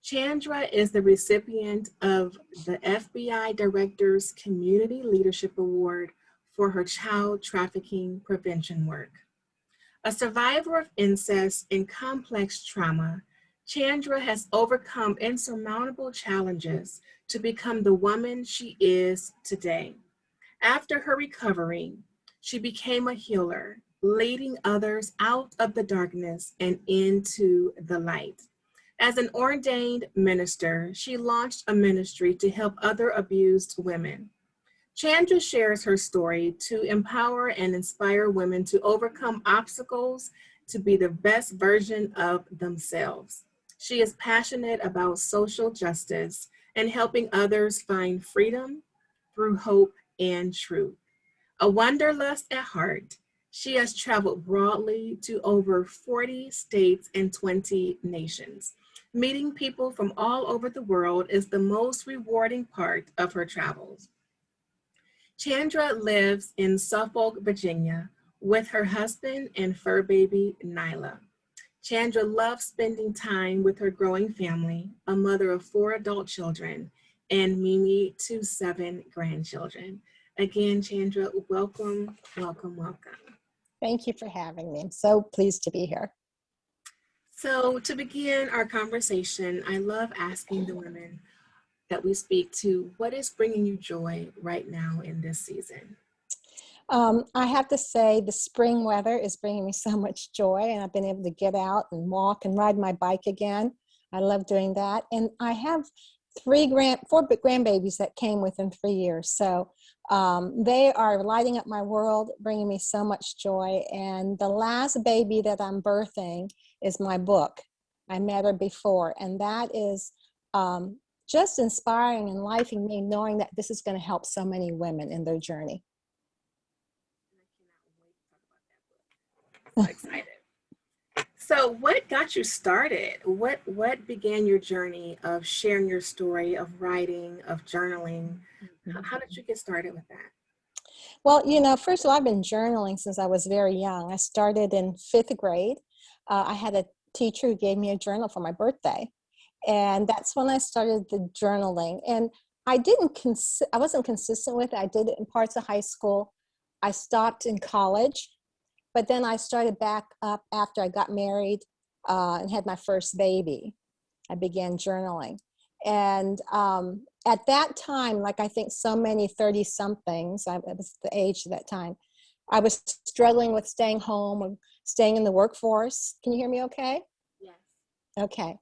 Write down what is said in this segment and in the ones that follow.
Chandra is the recipient of the FBI Director's Community Leadership Award for her child trafficking prevention work. A survivor of incest and complex trauma, Chandra has overcome insurmountable challenges to become the woman she is today. After her recovery, she became a healer, leading others out of the darkness and into the light. As an ordained minister, she launched a ministry to help other abused women. Chandra shares her story to empower and inspire women to overcome obstacles to be the best version of themselves. She is passionate about social justice and helping others find freedom through hope and truth. A wanderlust at heart, she has traveled broadly to over 40 states and 20 nations. Meeting people from all over the world is the most rewarding part of her travels. Chandra lives in Suffolk, Virginia, with her husband and fur baby, Nyla. Chandra loves spending time with her growing family, a mother of 4 adult children, and Mimi to 7 grandchildren. Again, Chandra, welcome, welcome, welcome. Thank you for having me. I'm so pleased to be here. So to begin our conversation, I love asking the women that we speak to, what is bringing you joy right now in this season? I have to say the spring weather is bringing me so much joy, and I've been able to get out and walk and ride my bike again. I love doing that. And I have 4 grandbabies that came within 3 years. So they are lighting up my world, bringing me so much joy. And the last baby that I'm birthing is my book. I met her before, and that is just inspiring and enlightening me, knowing that this is going to help so many women in their journey. I'm excited. So what got you started? What began your journey of sharing your story, of writing, of journaling? How did you get started with that? Well, first of all, I've been journaling since I was very young. I started in 5th grade. I had a teacher who gave me a journal for my birthday. And that's when I started the journaling. And I wasn't consistent with it. I did it in parts of high school. I stopped in college, but then I started back up after I got married and had my first baby. I began journaling. And at that time, like I think so many 30-somethings, I was the age at that time, I was struggling with staying home and staying in the workforce. Can you hear me okay? Yes. Okay.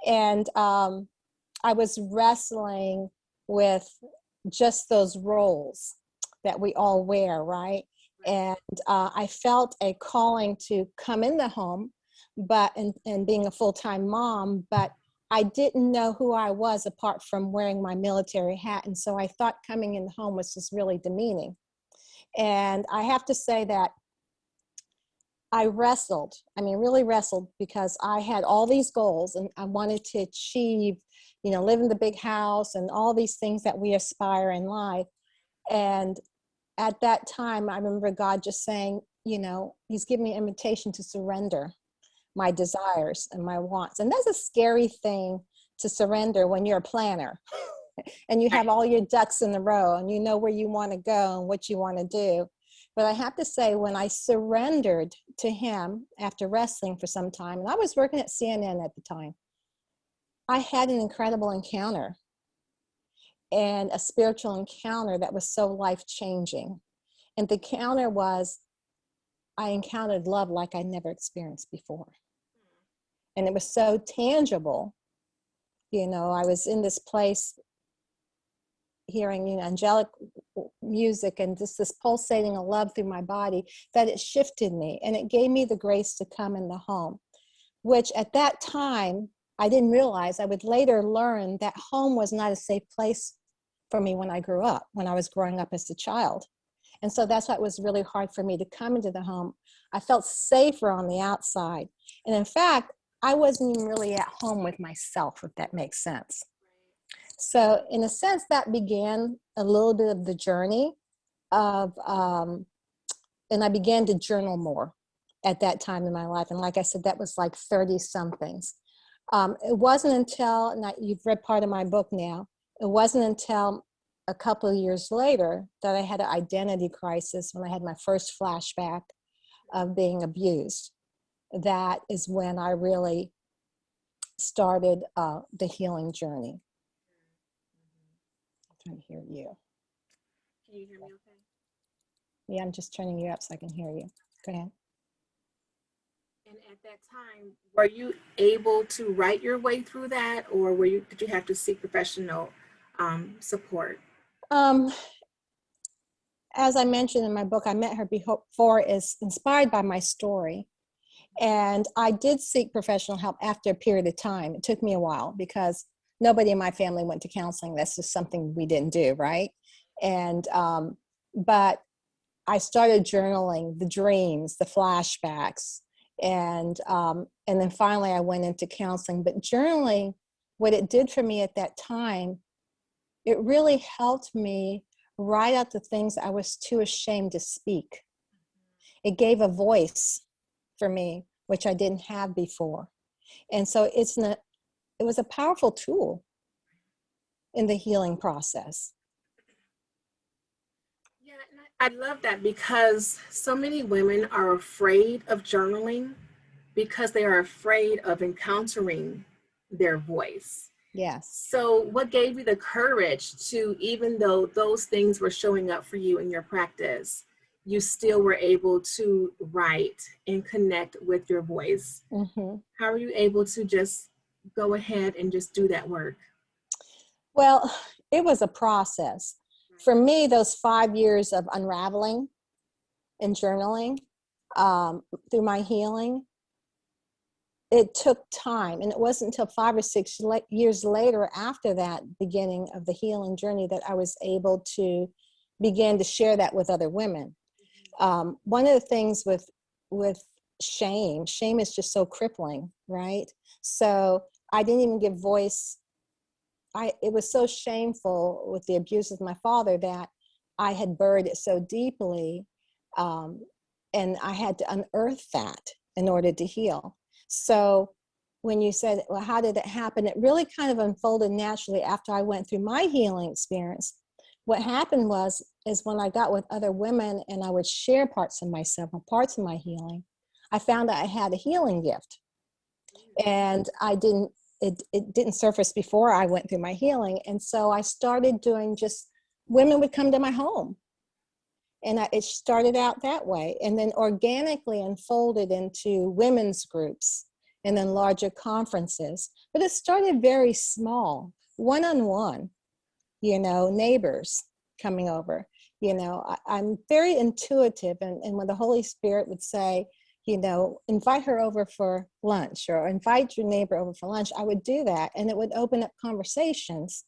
And I was wrestling with just those roles that we all wear, right? And I felt a calling to come in the home, and being a full-time mom, but I didn't know who I was apart from wearing my military hat. And so I thought coming in the home was just really demeaning. And I have to say that I really wrestled, because I had all these goals and I wanted to achieve, live in the big house and all these things that we aspire in life. And at that time, I remember God just saying, he's giving me an invitation to surrender my desires and my wants. And that's a scary thing to surrender when you're a planner and you have all your ducks in a row and you know where you want to go and what you want to do. But I have to say, when I surrendered to him after wrestling for some time, and I was working at CNN at the time, I had an incredible encounter, and a spiritual encounter that was so life-changing. And the encounter was, I encountered love like I never experienced before. And it was so tangible. I was in this place hearing, angelic music and just this pulsating of love through my body, that it shifted me, and it gave me the grace to come in the home, which at that time, I didn't realize. I would later learn that home was not a safe place for me when I was growing up as a child. And so that's why it was really hard for me to come into the home. I felt safer on the outside. And in fact, I wasn't even really at home with myself, if that makes sense. So in a sense, that began a little bit of the journey of, and I began to journal more at that time in my life. And like I said, that was like 30-somethings. It wasn't until, and you've read part of my book now, it wasn't until a couple of years later that I had an identity crisis when I had my first flashback of being abused. That is when I really started the healing journey. I'm trying to hear you. Can you hear me okay? Yeah, I'm just turning you up so I can hear you. Go ahead. And at that time, were you able to write your way through that, or did you have to seek professional support? As I mentioned in my book, I met her before, is inspired by my story. And I did seek professional help after a period of time. It took me a while because nobody in my family went to counseling. That's just something we didn't do, right? And but I started journaling the dreams, the flashbacks, and then finally I went into counseling. But journaling, what it did for me at that time, it really helped me write out the things I was too ashamed to speak. It gave a voice for me, which I didn't have before. And so it was a powerful tool in the healing process. Yeah, and I love that because so many women are afraid of journaling because they are afraid of encountering their voice. Yes. So what gave you the courage to, even though those things were showing up for you in your practice, you still were able to write and connect with your voice? Mm-hmm. How are you able to just go ahead and just do that work? Well, it was a process. For me, those 5 years of unraveling and journaling through my healing, it took time. And it wasn't until 5 or 6 years later, after that beginning of the healing journey, that I was able to begin to share that with other women. One of the things with shame is just so crippling, right? So I didn't even give voice. It was so shameful with the abuse of my father that I had buried it so deeply, and I had to unearth that in order to heal. So when you said, well, how did it happen? It really kind of unfolded naturally after I went through my healing experience. What happened is when I got with other women and I would share parts of myself, parts of my healing, I found that I had a healing gift. And it didn't surface before I went through my healing. And so I started doing women would come to my home. And it started out that way, and then organically unfolded into women's groups and then larger conferences. But it started very small, one-on-one, neighbors coming over. I'm very intuitive, and when the Holy Spirit would say, invite her over for lunch or invite your neighbor over for lunch, I would do that. And it would open up conversations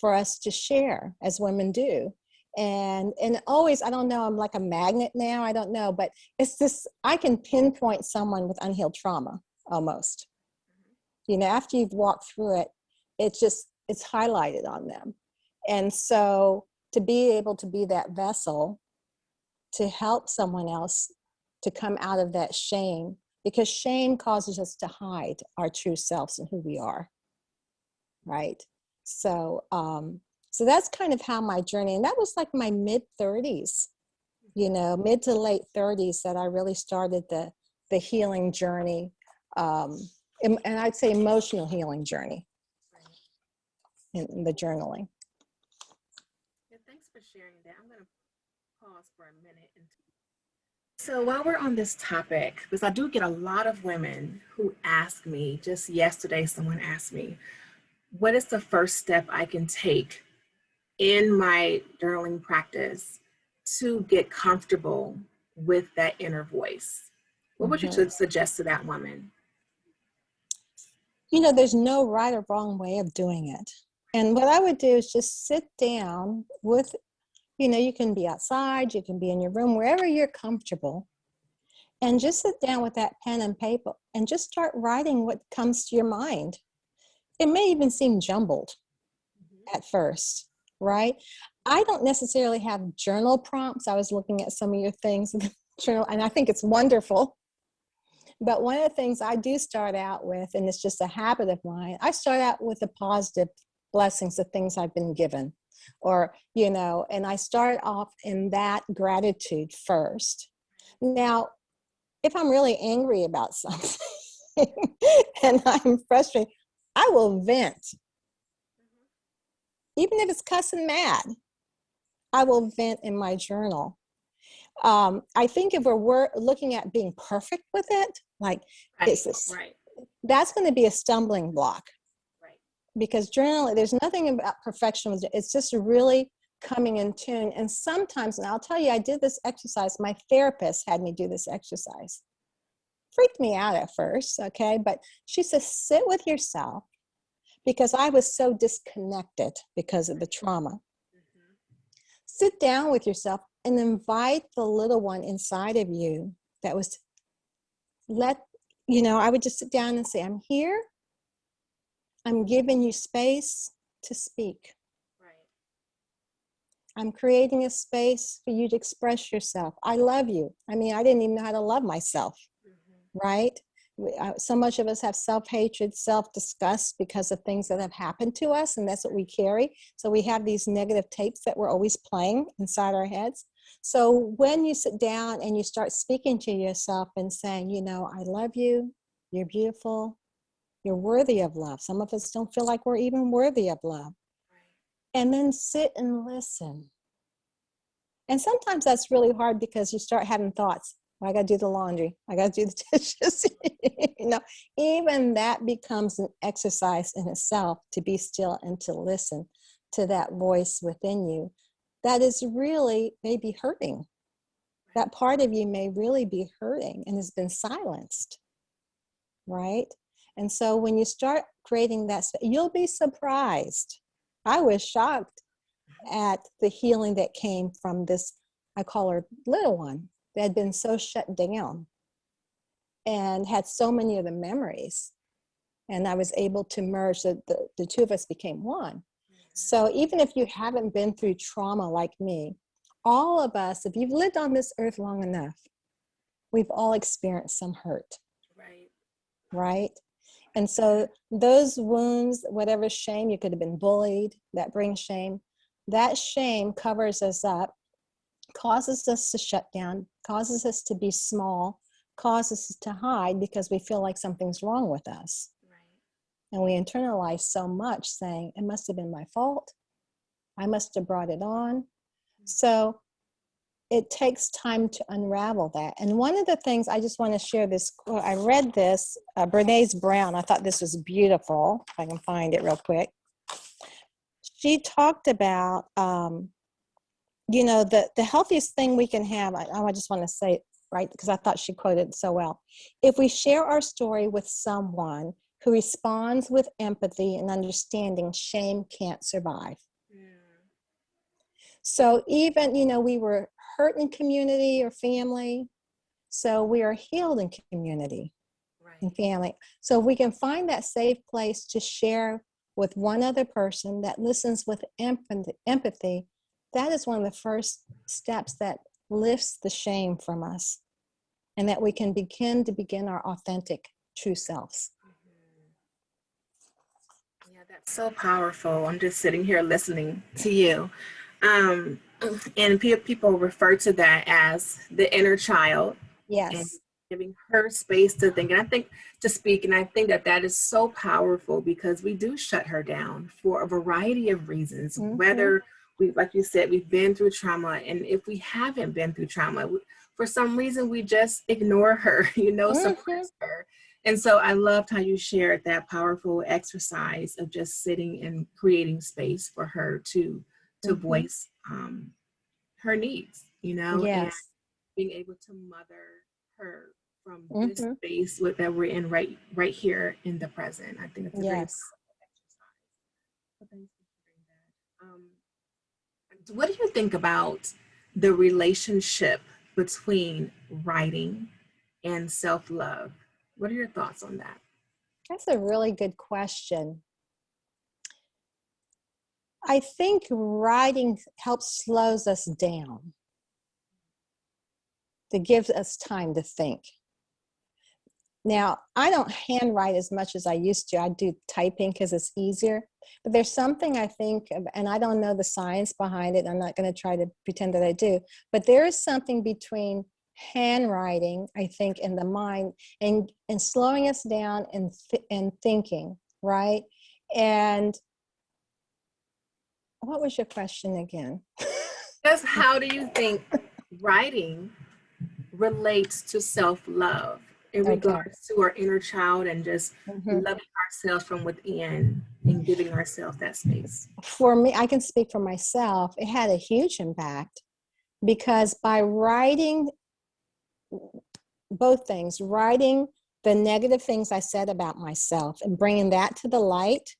for us to share as women do. And always, I don't know, I'm like a magnet now, I don't know, but it's this, I can pinpoint someone with unhealed trauma almost. After you've walked through it, it's highlighted on them. And so to be able to be that vessel to help someone else to come out of that shame, because shame causes us to hide our true selves and who we are, right? So that's kind of how my journey, and that was like my mid-30s, mid to late 30s, that I really started the healing journey, and I'd say emotional healing journey in the journaling. Yeah, thanks for sharing that. I'm going to pause for a minute. So while we're on this topic, because I do get a lot of women who ask me, just yesterday someone asked me, what is the first step I can take in my journaling practice to get comfortable with that inner voice? What would you suggest to that woman? There's no right or wrong way of doing it. And what I would do is just sit down with, you can be outside, you can be in your room, wherever you're comfortable, and just sit down with that pen and paper and just start writing what comes to your mind. It may even seem jumbled at first, right? I don't necessarily have journal prompts. I was looking at some of your things in the journal, and I think it's wonderful. But one of the things I do start out with, and it's just a habit of mine, I start out with the positive blessings of things I've been given, or, and I start off in that gratitude first. Now, if I'm really angry about something and I'm frustrated, I will vent. Even if it's cussing mad, I will vent in my journal. I think if we're looking at being perfect with it, like, Right, right, that's going to be a stumbling block. right. Because journaling, there's nothing about perfection. It's just really coming in tune. And sometimes, and I'll tell you, I did this exercise. My therapist had me do this exercise. Freaked me out at first, okay? But she says, sit with yourself, because I was so disconnected because of the trauma. Mm-hmm. Sit down with yourself and invite the little one inside of you that was, I would just sit down and say, I'm here. I'm giving you space to speak. Right. I'm creating a space for you to express yourself. I love you. I mean, I didn't even know how to love myself, right? So much of us have self-hatred, self-disgust because of things that have happened to us, and that's what we carry. So we have these negative tapes that we're always playing inside our heads. So when you sit down and you start speaking to yourself and saying, I love you, you're beautiful, you're worthy of love. Some of us don't feel like we're even worthy of love. And then sit and listen. And sometimes that's really hard because you start having thoughts. I got to do the laundry. I got to do the dishes. Even that becomes an exercise in itself, to be still and to listen to that voice within you that is really maybe hurting. That part of you may really be hurting and has been silenced, right? And so when you start creating that, you'll be surprised. I was shocked at the healing that came from this, I call her little one, that had been so shut down and had so many of the memories. And I was able to merge, the two of us became one. So even if you haven't been through trauma like me, all of us, if you've lived on this earth long enough, we've all experienced some hurt. Right? And so those wounds, whatever shame, you could have been bullied, that brings shame. That shame covers us up, causes us to shut down, causes us to be small, causes us to hide because we feel like something's wrong with us. And we internalize so much, saying, it must have been my fault. I must have brought it on. So it takes time to unravel that. And one of the things, I just want to share this quote. I read this, Brené Brown. I thought this was beautiful. If I can find it real quick. She talked about, the healthiest thing we can have. I just want to say it, right, because I thought she quoted it so well. If we share our story with someone who responds with empathy and understanding, shame can't survive. So even, we were hurt in community or family, so we are healed in community and family. So we can find that safe place to share with one other person that listens with empathy. That is one of the first steps that lifts the shame from us, and that we can begin our authentic, true selves. Yeah, that's so powerful. I'm just sitting here listening to you. And people refer to that as the inner child. And Yes. giving her space to think. And I think to speak, and I think that is so powerful because we do shut her down for a variety of reasons, whether we, like you said, we've been through trauma. And if we haven't been through trauma, for some reason, we just ignore her, suppress her. And so I loved how you shared that powerful exercise of just sitting and creating space for her to voice her needs, and Yes. being able to mother her from this space that we're in right here in the present. I think it's a very powerful exercise. So thanks for sharing that. What do you think about the relationship between writing and self-love? What are your thoughts on that? That's a really good question. I think writing helps slows us down, to give us time to think. Now, I don't handwrite as much as I used to. I do typing because it's easier. But there's something I think, and I don't know the science behind it. I'm not going to try to pretend that I do. But there is something between handwriting, I think, in the mind and slowing us down and thinking, right? And what was your question again? Just how do you think writing relates to self-love in Okay. regards to our inner child and just Mhm. loving ourselves from within and giving ourselves that space? For me, I can speak for myself. It had a huge impact because by writing both things, writing the negative things I said about myself and bringing that to the light,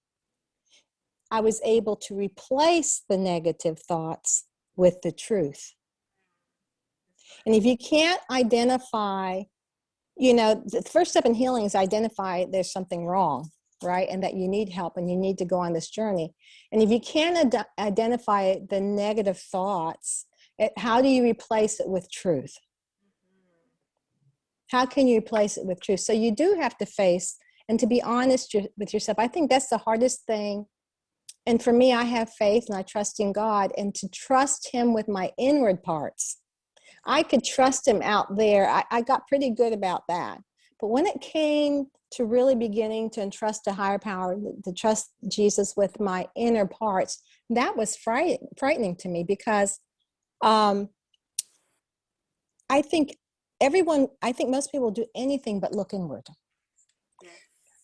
I was able to replace the negative thoughts with the truth. And if you can't identify, the first step in healing is identify there's something wrong, right? And that you need help and you need to go on this journey. And if you can't identify the negative thoughts, how do you replace it with truth? How can you replace it with truth? So you do have to face and to be honest with yourself. I think that's the hardest thing. And for me, I have faith and I trust in God, and to trust Him with my inward parts. I could trust Him out there. I got pretty good about that. But when it came to really beginning to entrust a higher power, to trust Jesus with my inner parts, that was frightening to me because I think most people do anything but look inward.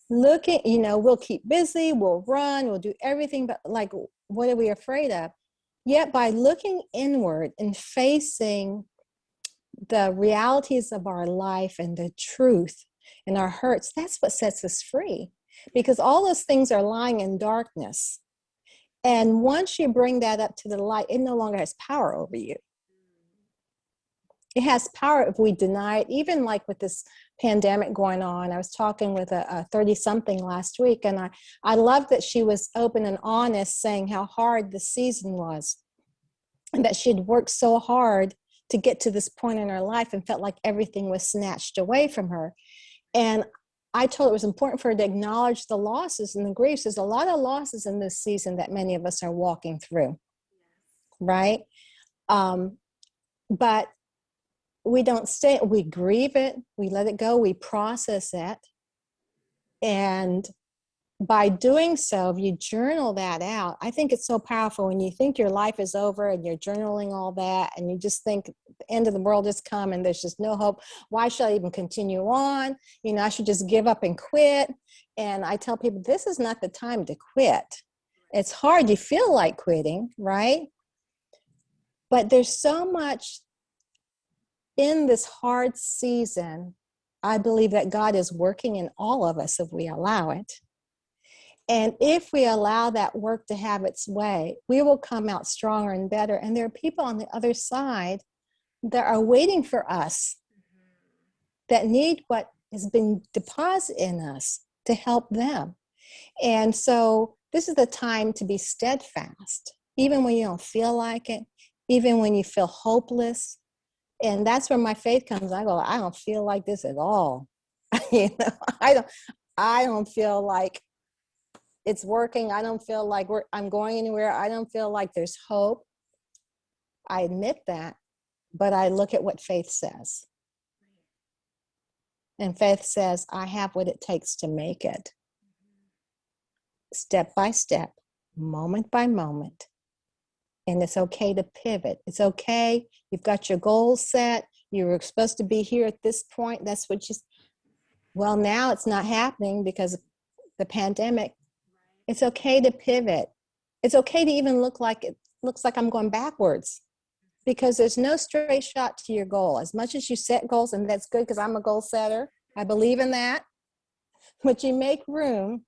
Looking, we'll keep busy, we'll run, we'll do everything, but like, what are we afraid of? Yet by looking inward and facing the realities of our life and the truth and our hurts, that's what sets us free. Because all those things are lying in darkness. And once you bring that up to the light, it no longer has power over you. It has power if we deny it, even like with this pandemic going on. I was talking with a 30-something last week, and I loved that she was open and honest, saying how hard the season was and that she'd worked so hard to get to this point in her life and felt like everything was snatched away from her. And I told her it was important for her to acknowledge the losses and the griefs. There's a lot of losses in this season that many of us are walking through, right? But we don't stay, we grieve it, we let it go, we process it. And by doing so, if you journal that out, I think it's so powerful when you think your life is over and you're journaling all that and you just think the end of the world has come and there's just no hope. Why should I even continue on? I should just give up and quit. And I tell people, this is not the time to quit. It's hard. You feel like quitting, right? But there's so much in this hard season. I believe that God is working in all of us if we allow it. And if we allow that work to have its way, we will come out stronger and better. And there are people on the other side that are waiting for us, that need what has been deposited in us to help them. And so this is the time to be steadfast, even when you don't feel like it, even when you feel hopeless. And that's where my faith comes. I go, I don't feel like this at all. I don't feel like it's working. I don't feel like I'm going anywhere. I don't feel like there's hope. I admit that, but I look at what faith says. And faith says, I have what it takes to make it. Step by step, moment by moment. And it's okay to pivot. It's okay. You've got your goals set. You were supposed to be here at this point. That's what well, now it's not happening because of the pandemic. It's okay to pivot. It's okay to even look like it looks like I'm going backwards, because there's no straight shot to your goal. As much as you set goals, and that's good because I'm a goal setter, I believe in that, but you make room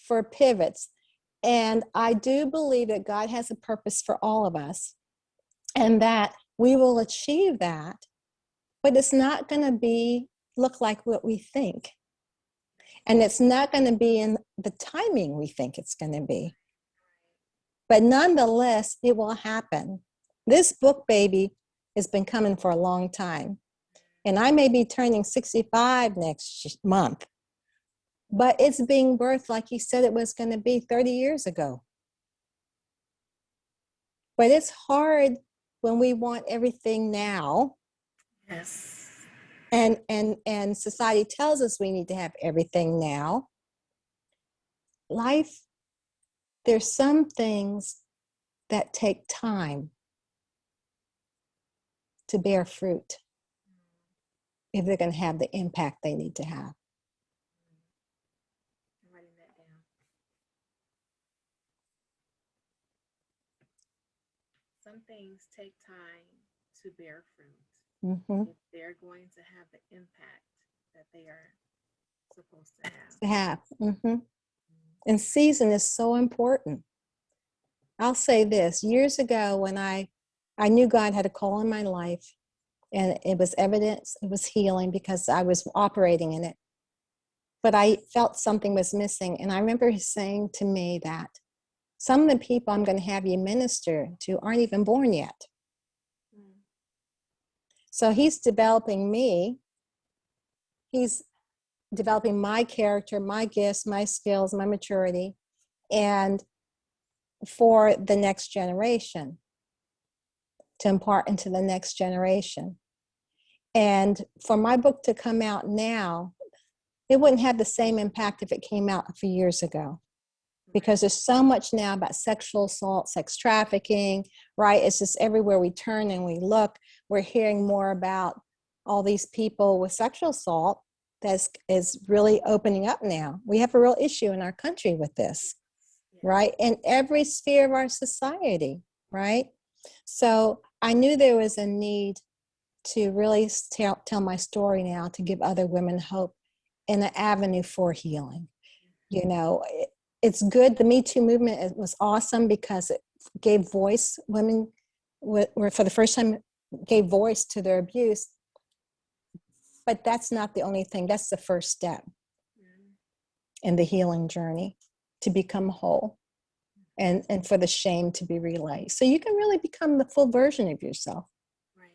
for pivots. And I do believe that God has a purpose for all of us and that we will achieve that, but it's not going to look like what we think. And it's not going to be in the timing we think it's going to be. But nonetheless, it will happen. This book, baby, has been coming for a long time. And I may be turning 65 next month, but it's being birthed like he said it was going to be 30 years ago. But it's hard when we want everything now. Yes. And society tells us we need to have everything now. Life, there's some things that take time to bear fruit if they're going to have the impact they need to have. I'm writing that down. Some things take time to bear fruit if they're going to have the impact that they are supposed to have. And season is so important. I'll say this, years ago when I knew God had a call in my life, and it was evidence, it was healing because I was operating in it. But I felt something was missing. And I remember him saying to me that some of the people I'm going to have you minister to aren't even born yet. So he's developing me. He's developing my character, my gifts, my skills, my maturity, and for the next generation, to impart into the next generation. And for my book to come out now, it wouldn't have the same impact if it came out a few years ago, because there's so much now about sexual assault, sex trafficking, right? It's just everywhere we turn and we look, we're hearing more about all these people with sexual assault that is really opening up now. We have a real issue in our country with this, right? In every sphere of our society, right? So I knew there was a need to really tell my story now, to give other women hope and an avenue for healing. You know, it's good. The Me Too movement, it was awesome because it gave voice. Women were for the first time gave voice to their abuse. But that's not the only thing. That's the first step in the healing journey, to become whole and for the shame to be relayed. So you can really become the full version of yourself. Right.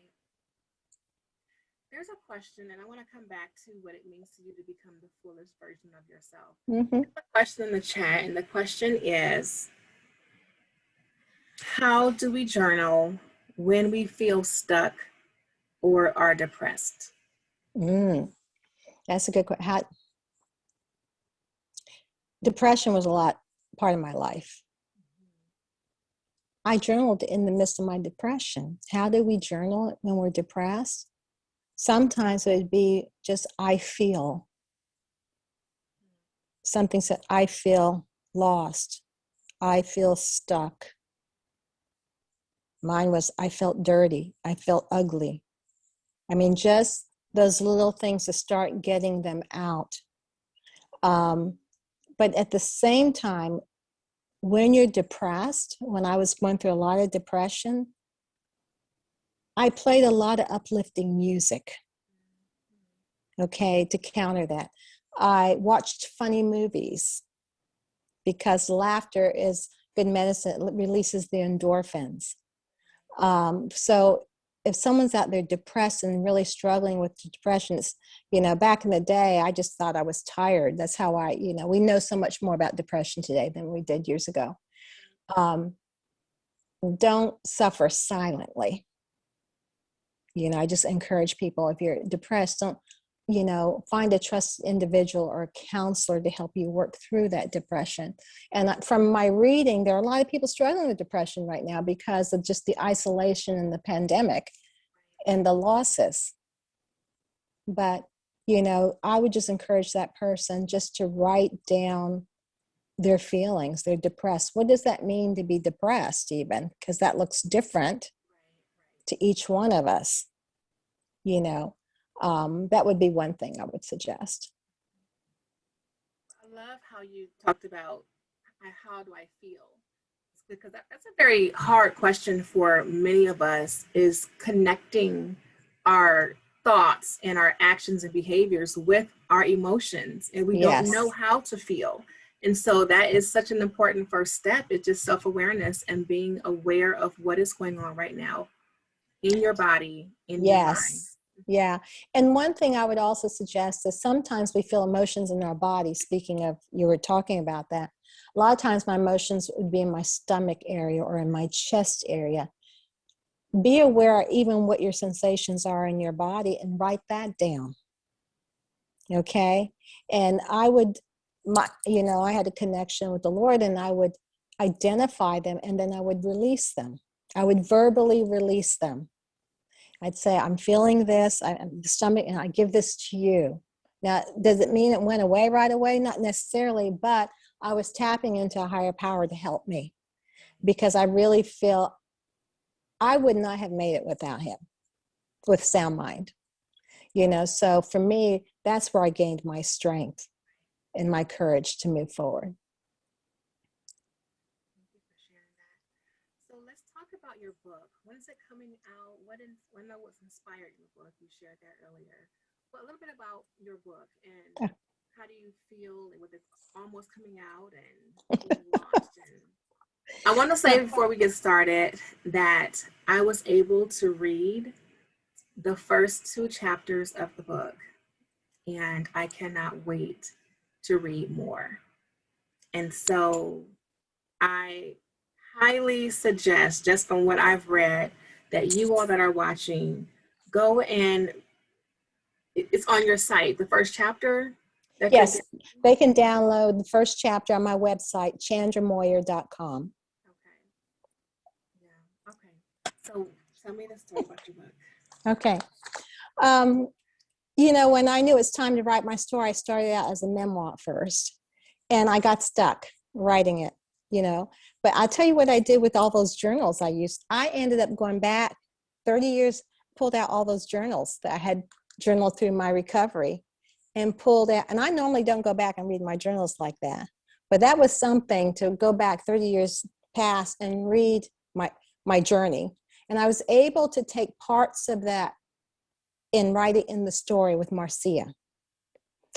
There's a question, and I want to come back to what it means to you to become the fullest version of yourself. There's a question in the chat, and the question is, how do we journal when we feel stuck or are depressed? That's a good question. Depression was a part of my life. I journaled in the midst of my depression. How do we journal when we're depressed? Sometimes it would be just, I feel. Something said, I feel lost. I feel stuck. Mine was, I felt dirty. I felt ugly. I mean, just those little things to start getting them out. But at the same time, when you're depressed, when I was going through a lot of depression, I played a lot of uplifting music, okay, to counter that. I watched funny movies because laughter is good medicine. It releases the endorphins. So if someone's out there depressed and really struggling with depression, it's, you know, back in the day, I just thought I was tired. That's how we know so much more about depression today than we did years ago. Don't suffer silently. You know, I just encourage people, if you're depressed, don't, find a trusted individual or a counselor to help you work through that depression. And from my reading, there are a lot of people struggling with depression right now because of just the isolation and the pandemic and the losses. But, I would just encourage that person just to write down their feelings. They're depressed. What does that mean to be depressed even? Because that looks different to each one of us, that would be one thing I would suggest. I love how you talked about how do I feel? Because that's a very hard question for many of us, is connecting our thoughts and our actions and behaviors with our emotions. And we don't know how to feel. And so that is such an important first step. It's just self-awareness and being aware of what is going on right now in your body, in your mind. Yeah. And one thing I would also suggest is sometimes we feel emotions in our body. Speaking of, you were talking about that. A lot of times my emotions would be in my stomach area or in my chest area. Be aware even what your sensations are in your body and write that down. Okay. And I would, I had a connection with the Lord, and I would identify them, and then I would release them. I would verbally release them. I'd say, I'm feeling this, the stomach, and I give this to you. Now, does it mean it went away right away? Not necessarily, but I was tapping into a higher power to help me, because I really feel I would not have made it without him, with sound mind. So for me, that's where I gained my strength and my courage to move forward. Thank you for sharing that. So let's talk about your book. When is it coming out? When was inspired your book? You shared that earlier. But a little bit about your book and how do you feel with it almost coming out and being launched? And I want to say before we get started that I was able to read the first 2 chapters of the book, and I cannot wait to read more. And so I highly suggest, just from what I've read, that you all that are watching go and it's on your site, the first chapter. Yes, they can download the first chapter on my website, chandramoyer.com. Okay. Yeah. Okay. So tell me the story about your book. Okay. When I knew it was time to write my story, I started out as a memoir first, and I got stuck writing it, But I'll tell you what I did with all those journals I used. I ended up going back 30 years, pulled out all those journals that I had journaled through my recovery, and pulled out. And I normally don't go back and read my journals like that, but that was something to go back 30 years past and read my journey. And I was able to take parts of that and write it in the story with Marcia.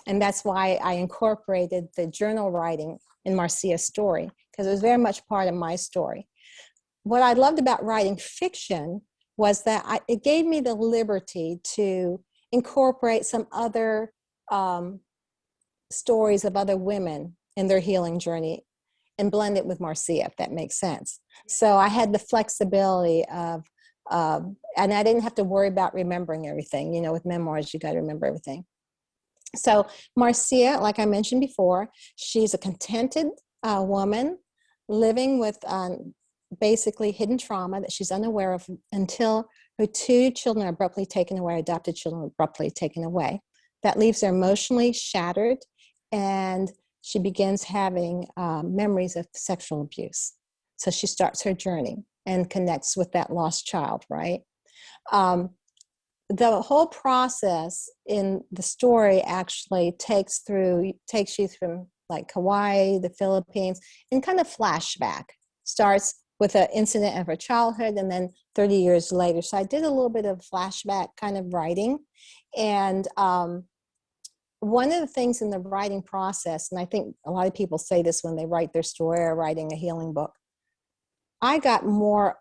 And that's why I incorporated the journal writing in Marcia's story, because it was very much part of my story. What I loved about writing fiction was that it gave me the liberty to incorporate some other stories of other women in their healing journey and blend it with Marcia, if that makes sense. So I had the flexibility of, and I didn't have to worry about remembering everything. With memoirs, you got to remember everything. So Marcia, like I mentioned before, she's a contented woman living with basically hidden trauma that she's unaware of until her 2 children are abruptly taken away, adopted children are abruptly taken away. That leaves her emotionally shattered, and she begins having memories of sexual abuse. So she starts her journey and connects with that lost child, right? The whole process in the story actually takes you from like Hawaii, the Philippines, and kind of flashback. Starts with an incident of her childhood and then 30 years later. So I did a little bit of flashback kind of writing. And one of the things in the writing process, and I think a lot of people say this when they write their story or writing a healing book, I got more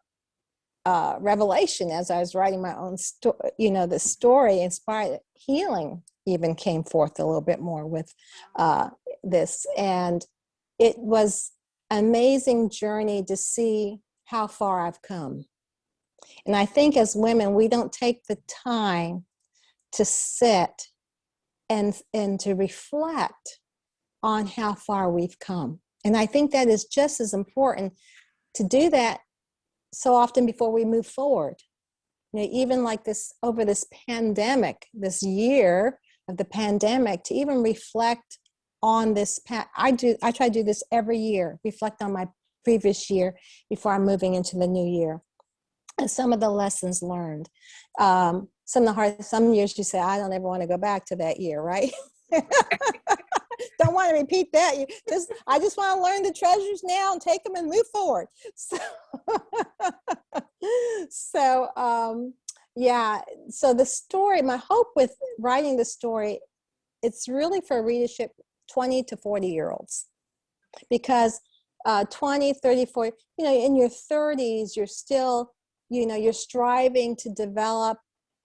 revelation as I was writing my own story. The story inspired healing even came forth a little bit more with this. And it was an amazing journey to see how far I've come. And I think as women, we don't take the time to sit and to reflect on how far we've come. And I think that is just as important to do that so often before we move forward. Even like this, over this pandemic, this year of the pandemic, to even reflect on this. I try to do this every year, reflect on my previous year before I'm moving into the new year. And some of the lessons learned. Some years you say, I don't ever want to go back to that year, right? Don't want to repeat that. I just want to learn the treasures now and take them and move forward. So the story, my hope with writing the story, it's really for readership 20 to 40-year-olds. Because 20, 30, 40, in your 30s, you're still, you're striving to develop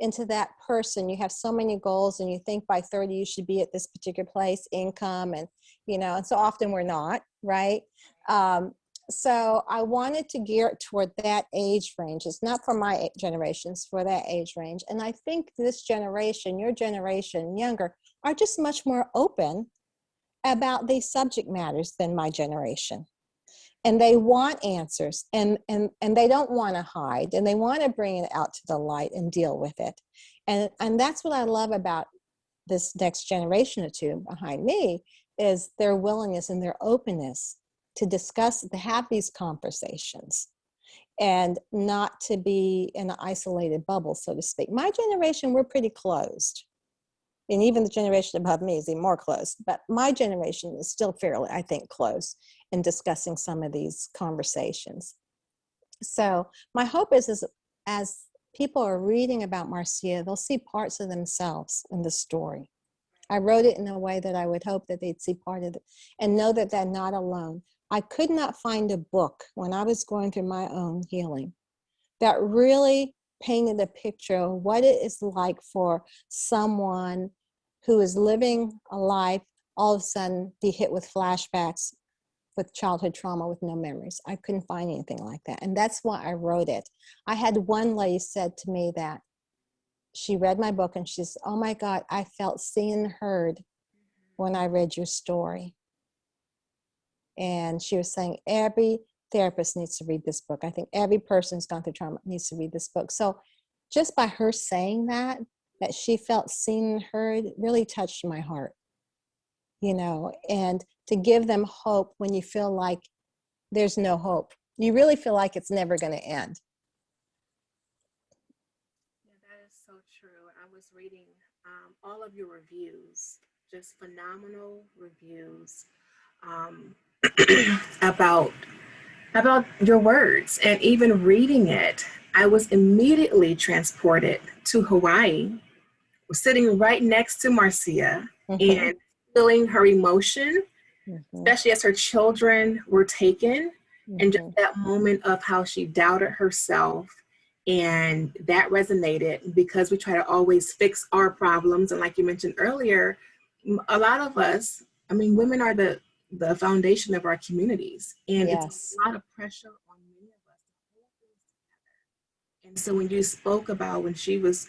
into that person. You have so many goals and you think by 30 you should be at this particular place, income, and and so often we're not, right? So I wanted to gear it toward that age range. It's not for my generation, it's for that age range. And I think this generation, your generation, younger, are just much more open about these subject matters than my generation. And they want answers, and they don't want to hide, and they want to bring it out to the light and deal with it. And that's what I love about this next generation or two behind me, is their willingness and their openness to discuss, to have these conversations, and not to be in an isolated bubble, so to speak. My generation, we're pretty closed. And even the generation above me is even more closed. But my generation is still fairly, I think, close in discussing some of these conversations. So my hope is as people are reading about Marcia, they'll see parts of themselves in the story. I wrote it in a way that I would hope that they'd see part of it and know that they're not alone. I could not find a book when I was going through my own healing that really painted a picture of what it is like for someone who is living a life, all of a sudden be hit with flashbacks, with childhood trauma, with no memories. I couldn't find anything like that. And that's why I wrote it. I had one lady said to me that she read my book and she says, "Oh my God, I felt seen and heard when I read your story." And she was saying, every therapist needs to read this book. I think every person who's gone through trauma needs to read this book. So just by her saying that she felt seen and heard, really touched my heart, and to give them hope when you feel like there's no hope. You really feel like it's never going to end. Yeah, that is so true. I was reading all of your reviews, just phenomenal reviews about your words, and even reading it, I was immediately transported to Hawaii, sitting right next to Marcia and feeling her emotion, especially as her children were taken, and just that moment of how she doubted herself. And that resonated because we try to always fix our problems. And like you mentioned earlier, a lot of us, I mean, women are the foundation of our communities. And it's a lot of pressure on many of us to hold things together. And so when you spoke about when she was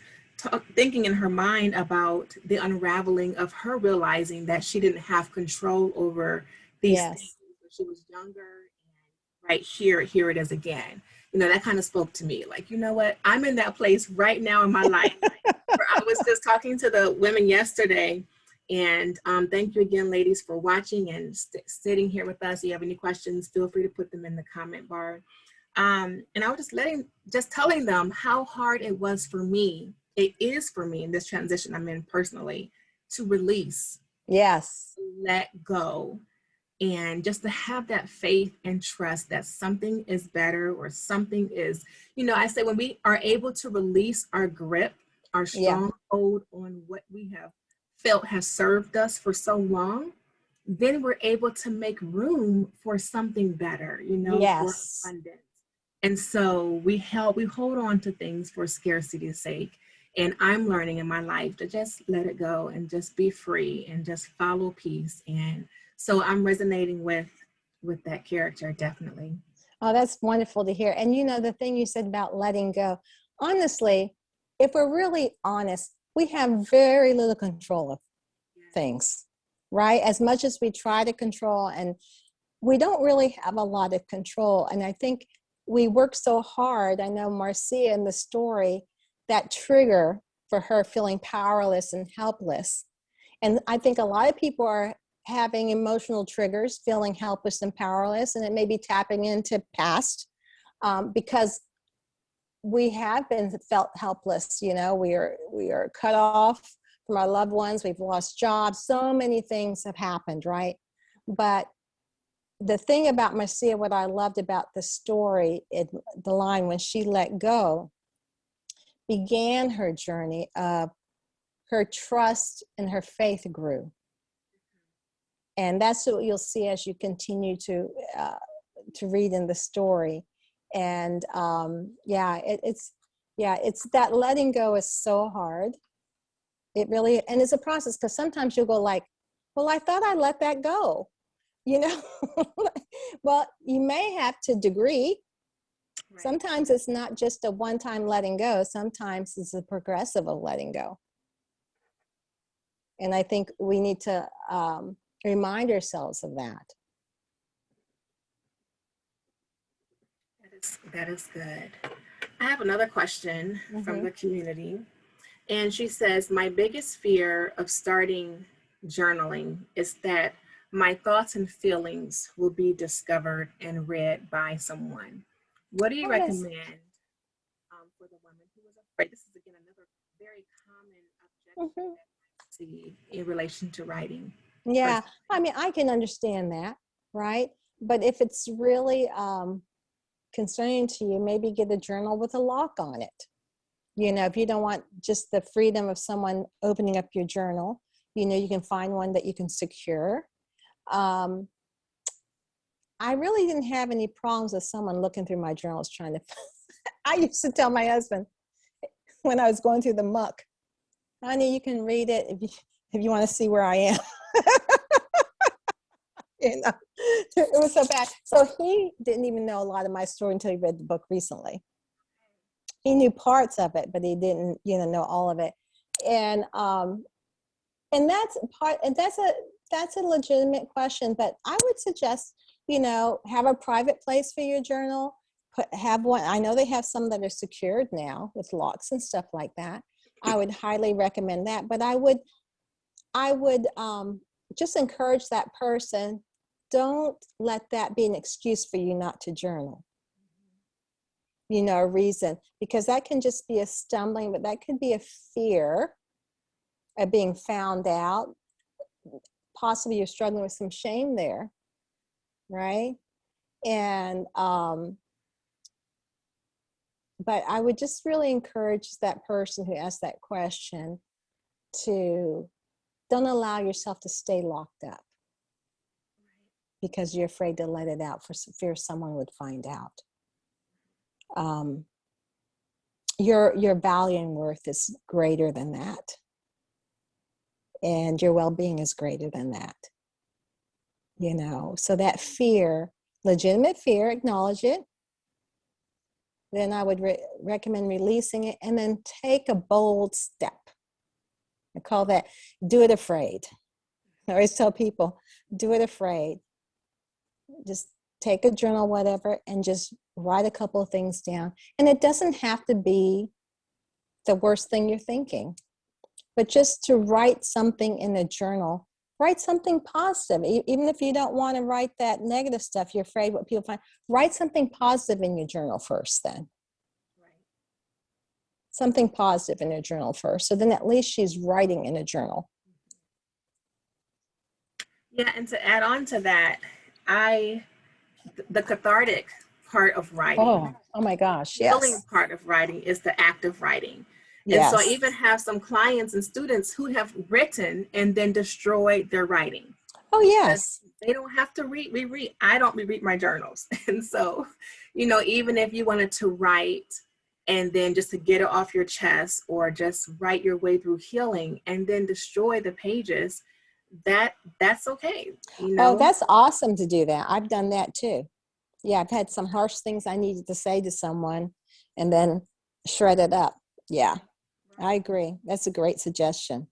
thinking in her mind about the unraveling of her realizing that she didn't have control over these things when she was younger, and right here it is again. That kind of spoke to me. Like, you know what? I'm in that place right now in my life. Where I was just talking to the women yesterday, and thank you again, ladies, for watching and sitting here with us. If you have any questions, feel free to put them in the comment bar. And I was just telling them how hard it was for me. It is for me in this transition I'm in personally, to release, let go, and just to have that faith and trust that something is better, or something is, I say when we are able to release our grip, our stronghold on what we have felt has served us for so long, then we're able to make room for something better, for abundance. And so we hold on to things for scarcity's sake. And I'm learning in my life to just let it go and just be free and just follow peace. And so I'm resonating with that character, definitely. Oh, that's wonderful to hear. And the thing you said about letting go, honestly, if we're really honest, we have very little control of things, right? As much as we try to control, and we don't really have a lot of control. And I think we work so hard. I know Marcia in the story, that trigger for her feeling powerless and helpless. And I think a lot of people are having emotional triggers, feeling helpless and powerless, and it may be tapping into past because we have felt helpless. We are cut off from our loved ones. We've lost jobs. So many things have happened, right? But the thing about Marcia, what I loved about the story, the line when she let go, began her journey of her trust and her faith grew. And that's what you'll see as you continue to read in the story. And it's Yeah, it's that letting go is so hard. It really, and it's a process, because sometimes you'll go like, well, I thought I let that go, you know? Well, you may have to degree. Right. Sometimes it's not just a one-time letting go. Sometimes it's a progressive of letting go. And I think we need to remind ourselves of that. That is good. I have another question from the community. And she says, my biggest fear of starting journaling is that my thoughts and feelings will be discovered and read by someone. What do you recommend for the woman who is afraid? This is, again, another very common objection that I see in relation to writing. Yeah, I mean, I can understand that, right? But if it's really concerning to you, maybe get a journal with a lock on it. You know, if you don't want just the freedom of someone opening up your journal, you know, you can find one that you can secure. I really didn't have any problems with someone looking through my journals trying to, I used to tell my husband when I was going through the muck, honey, you can read it if you want to see where I am. You know, it was so bad. So he didn't even know a lot of my story until he read the book recently. He knew parts of it, but he didn't, you know all of it. And that's part, and that's a legitimate question. But I would suggest, you know, have a private place for your journal. Have one. I know they have some that are secured now with locks and stuff like that. I would highly recommend that. But I would just encourage that person. Don't let that be an excuse for you not to journal. You know, a reason, because that can just be a stumbling, but that could be a fear of being found out. Possibly you're struggling with some shame there, right? And but I would just really encourage that person who asked that question to don't allow yourself to stay locked up because you're afraid to let it out for fear someone would find out. Your value and worth is greater than that. And your well-being is greater than that. You know, so that fear, legitimate fear, acknowledge it. Then I would recommend releasing it and then take a bold step. I call that do it afraid. I always tell people, do it afraid. Just take a journal, whatever, and just write a couple of things down. And it doesn't have to be the worst thing you're thinking, but just to write something in a journal, write something positive. Even if you don't want to write that negative stuff, you're afraid what people find, write something positive in your journal first then. Right. Something positive in your journal first. So then at least she's writing in a journal. Yeah, and to add on to that, the cathartic part of writing. Oh my gosh, yes. The healing part of writing is the act of writing. Yes. And so I even have some clients and students who have written and then destroyed their writing. Oh, yes. They don't have to reread. I don't reread my journals. And so, you know, even if you wanted to write and then just to get it off your chest or just write your way through healing and then destroy the pages, that's okay. You know? Oh, that's awesome to do that. I've done that too. Yeah, I've had some harsh things I needed to say to someone and then shred it up. Yeah, I agree. That's a great suggestion.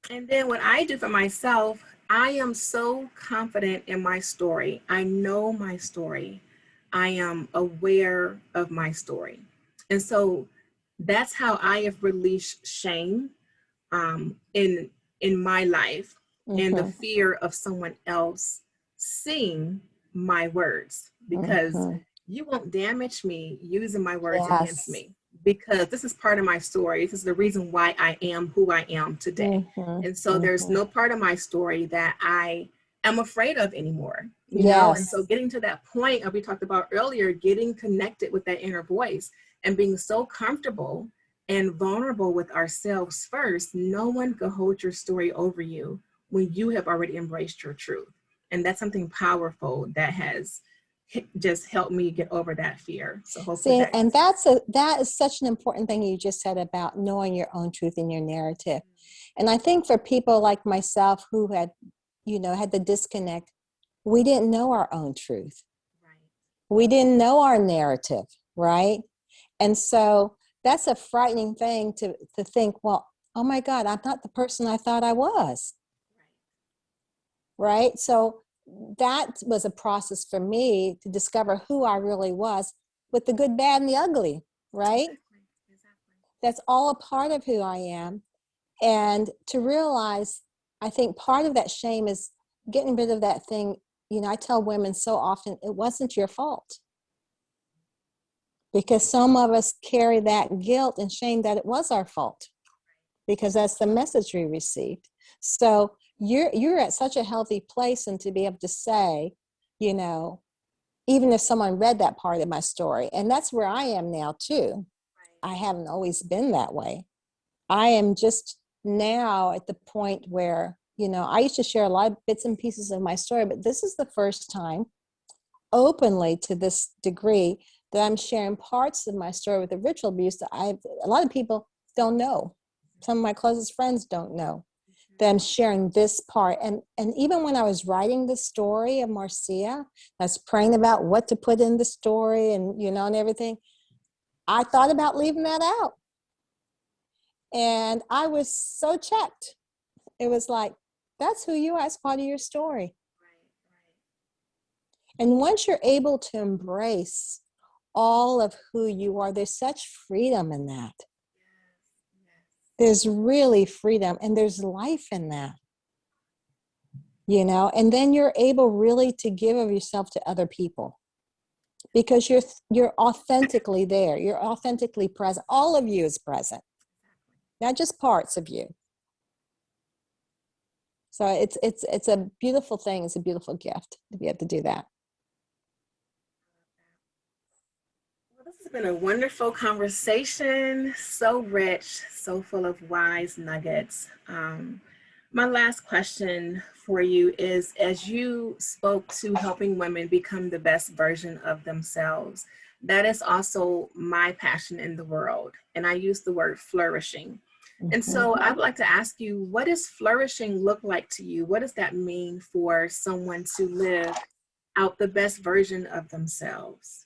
And then what I do for myself, I am so confident in my story. I know my story. I am aware of my story. And so that's how I have released shame in my life and the fear of someone else seeing my words, because you won't damage me using my words against me, because this is part of my story. This is the reason why I am who I am today. And so there's no part of my story that I am afraid of anymore, you know? And so getting to that point of, we talked about earlier, getting connected with that inner voice and being so comfortable and vulnerable with ourselves first, no one can hold your story over you when you have already embraced your truth. And that's something powerful that has just helped me get over that fear. So hopefully See, that. and that is such an important thing you just said about knowing your own truth and your narrative. And I think for people like myself who had, had the disconnect, we didn't know our own truth. Right. We didn't know our narrative, right? And so that's a frightening thing to think, well, oh my God, I'm not the person I thought I was. Right? So that was a process for me to discover who I really was with the good, bad, and the ugly, right? Exactly. That's all a part of who I am. And to realize, I think part of that shame is getting rid of that thing. I tell women so often, it wasn't your fault. Because some of us carry that guilt and shame that it was our fault, because that's the message we received. So you're at such a healthy place, and to be able to say, even if someone read that part of my story, and that's where I am now too. I haven't always been that way. I am just now at the point where, I used to share a lot of bits and pieces of my story, but this is the first time openly to this degree that I'm sharing parts of my story with the ritual abuse that a lot of people don't know. Some of my closest friends don't know that I'm sharing this part. And even when I was writing the story of Marcia, I was praying about what to put in the story and, and everything. I thought about leaving that out. And I was so checked. It was like, that's who you are as part of your story. And once you're able to embrace all of who you are, there's such freedom in that. There's really freedom, and there's life in that. And then you're able really to give of yourself to other people, because you're authentically there. You're authentically present. All of you is present, not just parts of you. So it's a beautiful thing. It's a beautiful gift to be able to do that. Well, this has been a wonderful conversation, so rich, so full of wise nuggets. My last question for you is, as you spoke to helping women become the best version of themselves, that is also my passion in the world. And I use the word flourishing. And so I'd like to ask you, what does flourishing look like to you? What does that mean for someone to live out the best version of themselves?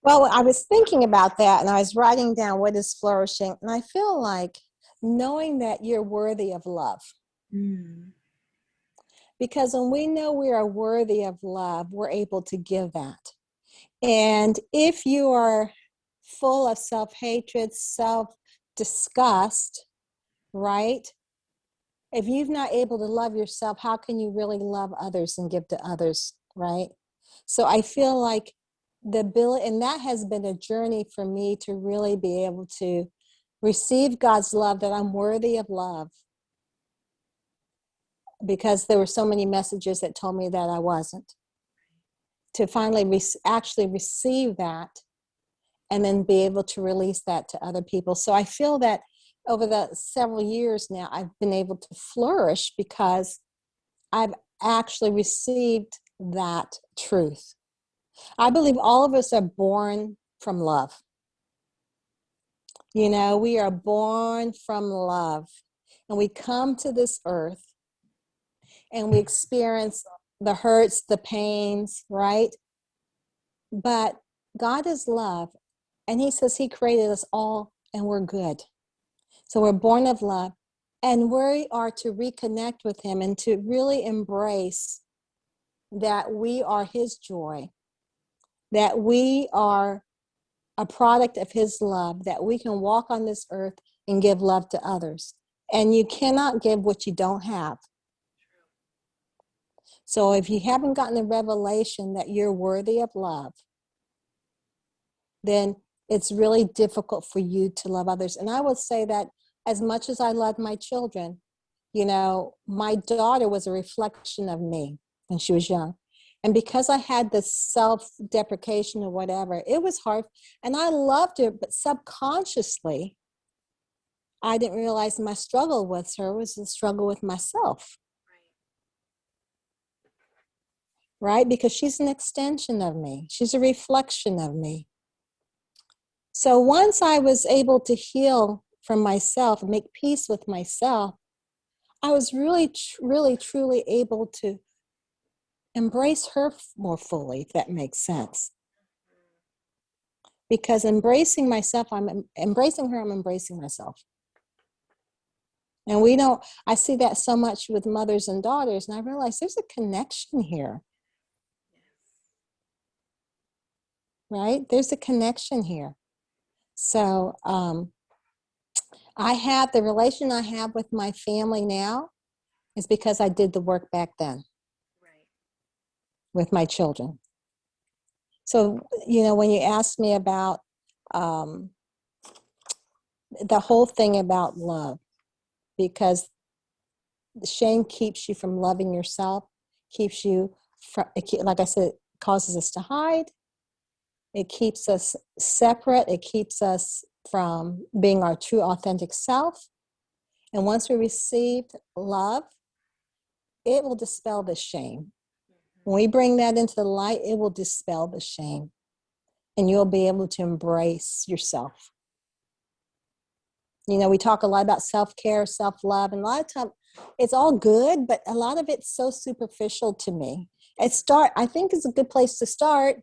Well, I was thinking about that, and I was writing down what is flourishing. And I feel like knowing that you're worthy of love. Because when we know we are worthy of love, we're able to give that. And if you are full of self-hatred, self-disgust, right? If you're not able to love yourself, how can you really love others and give to others, right? So I feel like the ability, and that has been a journey for me to really be able to receive God's love, that I'm worthy of love. Because there were so many messages that told me that I wasn't. To finally actually receive that, and then be able to release that to other people. So I feel that over the several years now, I've been able to flourish because I've actually received that truth. I believe all of us are born from love. We are born from love, and we come to this earth and we experience the hurts, the pains, right? But God is love, and he says he created us all and we're good. So we're born of love, and we are to reconnect with him and to really embrace that we are his joy, that we are a product of his love, that we can walk on this earth and give love to others. And you cannot give what you don't have. So if you haven't gotten the revelation that you're worthy of love, then it's really difficult for you to love others. And I would say that as much as I love my children, my daughter was a reflection of me when she was young. And because I had this self-deprecation or whatever, it was hard. And I loved her, but subconsciously, I didn't realize my struggle with her was a struggle with myself. right? Because she's an extension of me. She's a reflection of me. So once I was able to heal from myself and make peace with myself, I was really, really, truly able to embrace her more fully, if that makes sense. Because embracing myself, I'm embracing her, I'm embracing myself. And I see that so much with mothers and daughters, and I realize there's a connection here. Right? There's a connection here. So the relation I have with my family now is because I did the work back then. Right. With my children. So, when you asked me about the whole thing about love, because shame keeps you from loving yourself, keeps you from, like I said, it causes us to hide. It keeps us separate. It keeps us from being our true, authentic self. And once we receive love, it will dispel the shame. When we bring that into the light, it will dispel the shame. And you'll be able to embrace yourself. We talk a lot about self-care, self-love, and a lot of times it's all good, but a lot of it's so superficial to me. I think it's a good place to start,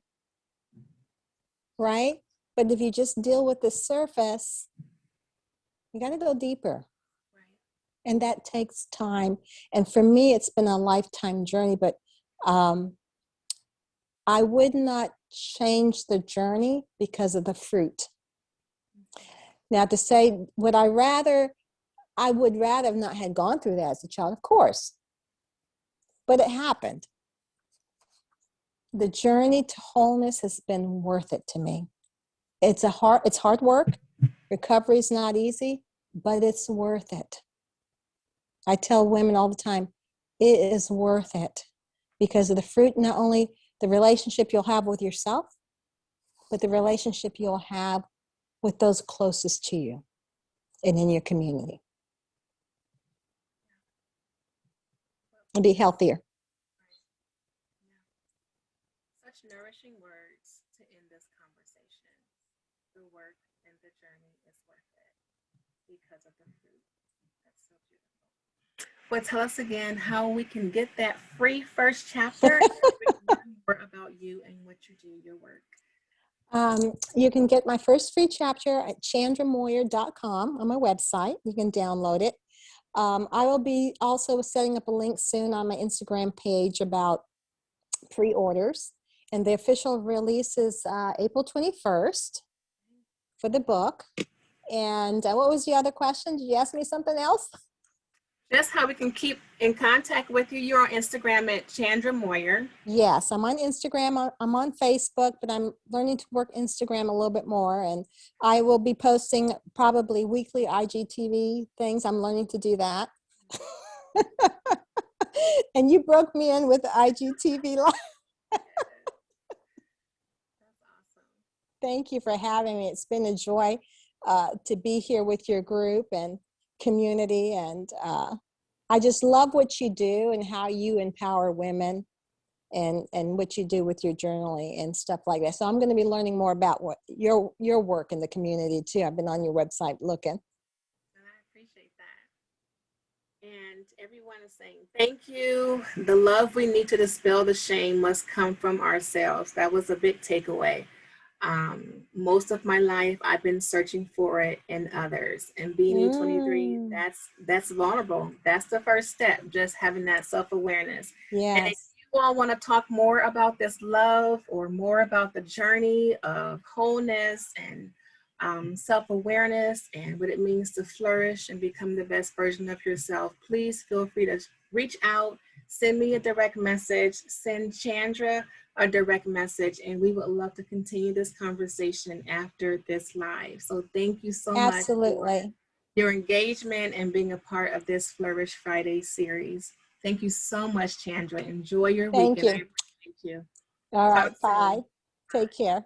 right? But if you just deal with the surface, you got to go deeper. Right. And that takes time. And for me, it's been a lifetime journey, but I would not change the journey because of the fruit. Now, to say, I would rather have not had gone through that as a child, of course. But it happened. The journey to wholeness has been worth it to me. It's hard work. Recovery is not easy, but it's worth it. I tell women all the time, it is worth it because of the fruit, not only the relationship you'll have with yourself, but the relationship you'll have with those closest to you and in your community. And be healthier. Such nourishing words to end this conversation. The work and the journey is worth it because of the fruit. That's so beautiful. Well, tell us again how we can get that free first chapter and learn more about you and what you do, your work. You can get my first free chapter at chandramoyer.com on my website. You can download it. I will be also setting up a link soon on my Instagram page about pre-orders. And the official release is April 21st for the book. And what was the other question? Did you ask me something else? Just how we can keep in contact with you. You're on Instagram at Chandra Moyer. Yes, I'm on Instagram. I'm on Facebook, but I'm learning to work Instagram a little bit more. And I will be posting probably weekly IGTV things. I'm learning to do that. And you broke me in with the IGTV live. That's awesome. Thank you for having me. It's been a joy to be here with your group and community. And I just love what you do and how you empower women and what you do with your journaling and stuff like that. So I'm going to be learning more about what your work in the community too. I've been on your website looking. And I appreciate that. And everyone is saying thank you. The love we need to dispel the shame must come from ourselves. That was a big takeaway. Most of my life, I've been searching for it in others. And being 23, that's vulnerable. That's the first step, just having that self-awareness. Yes. And if you all want to talk more about this love or more about the journey of wholeness and self-awareness and what it means to flourish and become the best version of yourself, please feel free to reach out, send me a direct message, send Chandra a direct message, and we would love to continue this conversation after this live. So thank you so much for your engagement and being a part of this Flourish Friday series. Thank you so much, Chandra. Enjoy your weekend. I appreciate you. All right, bye. Take care.